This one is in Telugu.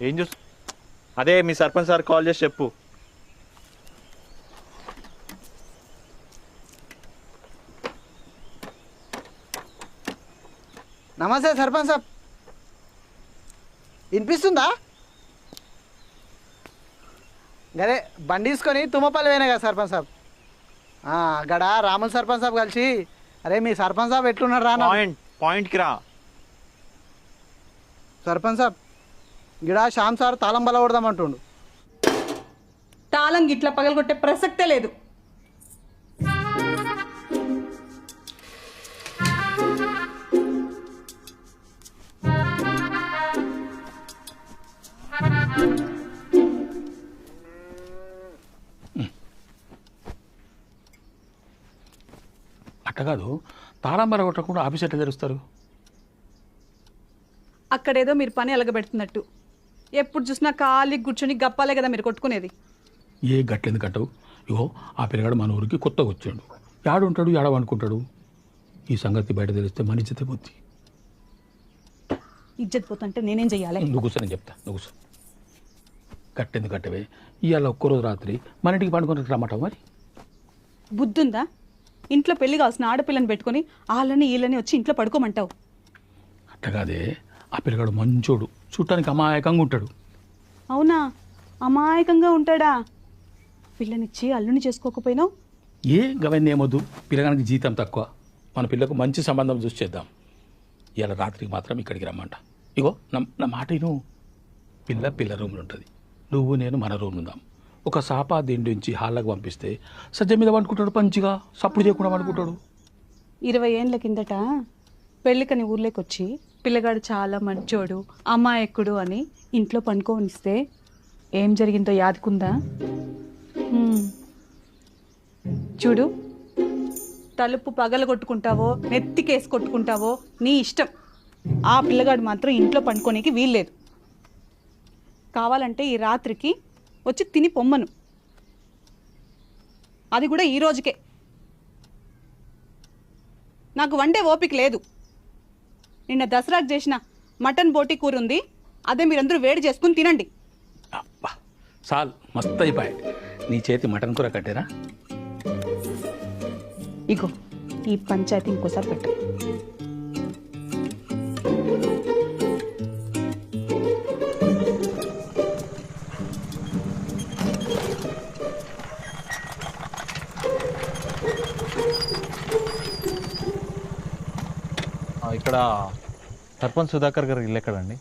ఏం చూస్ అదే మీ సర్పంచ్ సార్ కాల్ చేసి చెప్పు. నమస్తే సర్పంచ్ సాబ్, వినిపిస్తుందా? గదే బండి తీసుకొని తుమ్మపల్లి పోయినా కదా సర్పంచ్ సాబ్. గడ రాముల్ సర్పంచ్ సాబ్ కలిసి అరే మీ సర్పంచ్ సాబ్ ఎట్లున్నాడు రా పాయింట్కి రా. సర్పంచ్ సాబ్ గిడ శ్యామ్ సార్ తాళం బల కొడదామంటుండు. తాళం గిట్ల పగలగొట్టే ప్రసక్తే లేదు. అట్ట కాదు, తాళం బలగొట్టకుండా ఆఫీస్ ఎట్లా తెరుస్తారు? అక్కడేదో మీరు పని ఎలగబెడుతున్నట్టు ఎప్పుడు చూసినా ఖాళీ కూర్చొని గప్పాలే కదా మీరు కొట్టుకునేది. ఏ గట్లెందుకు కట్టవు? ఇగో ఆ పిల్లగాడు మన ఊరికి కొత్తగా వచ్చాడు. యాడు ఉంటాడు, యాడ అనుకుంటాడు. ఈ సంగతి బయట తెలిస్తే మన ఇజ్జతే పోద్ది. ఇజ్జత్ పోతుంటే నేనేం చెయ్యాలి? నువ్వు కూర్చొని చెప్తా, నువ్వు కూర్చో. గట్టెందుకు కట్టవే? ఇవాళ ఒక్కరోజు రాత్రి మన ఇంటికి పండుకొని రమ్మంటావు. మరి బుద్ధుందా? ఇంట్లో పెళ్లి కావాల్సిన ఆడపిల్లని పెట్టుకొని వాళ్ళని వీళ్ళని వచ్చి ఇంట్లో పడుకోమంటావు. అట్టగాదే, ఆ పిల్లగాడు మంచోడు, చూడటానికి అమాయకంగా ఉంటాడు. అవునా? అమాయకంగా ఉంటాడా? పిల్లనిచ్చి అల్లుని చేసుకోకపోయినావు? ఏ గవన్నీ ఏమొద్దు, పిల్లగానికి జీతం తక్కువ. మన పిల్లకు మంచి సంబంధం చూసి చేద్దాం. ఇవాళ రాత్రికి మాత్రం ఇక్కడికి రమ్మంట. ఇగో నా మాట నువ్వు, పిల్ల రూమ్లో ఉంటుంది, నువ్వు నేను మన రూమ్ ఉందాం. ఒక సాపా దిండి నుంచి హాల్లోకి పంపిస్తే సజ్జ మీద వండుకుంటాడు, మంచిగా సప్పుడు చేయకుండా వండుకుంటాడు. 20 ఏండ్ల కిందట పెళ్ళికని ఊర్లోకి వచ్చి పిల్లగాడు చాలా మంచోడు, అమాయకుడు అని ఇంట్లో పండుకోనిస్తే ఏం జరిగిందో యాదుకుందా? చూడు, తలుపు పగల కొట్టుకుంటావో నెత్తికేసి కొట్టుకుంటావో నీ ఇష్టం. ఆ పిల్లగాడు మాత్రం ఇంట్లో పండుకోనికి వీల్లేదు. కావాలంటే ఈ రాత్రికి వచ్చి తిని పొమ్మను, అది కూడా ఈ రోజుకే. నాకు వండే ఓపిక లేదు. నిన్న దసరాకు చేసిన మటన్ బోటి కూర ఉంది, అదే మీరందరూ వేడి చేసుకుని తినండి. అబ్బా చాలు, మస్తు అయిపోయాయి. నీ చేతి మటన్ కూర కట్టారా? ఇగో ఈ పంచాయతీ ఇంకోసారి పెట్టు. ఇక్కడ సర్పంచ్ సుధాకర్ గారు ఇల్లు ఎక్కడండి?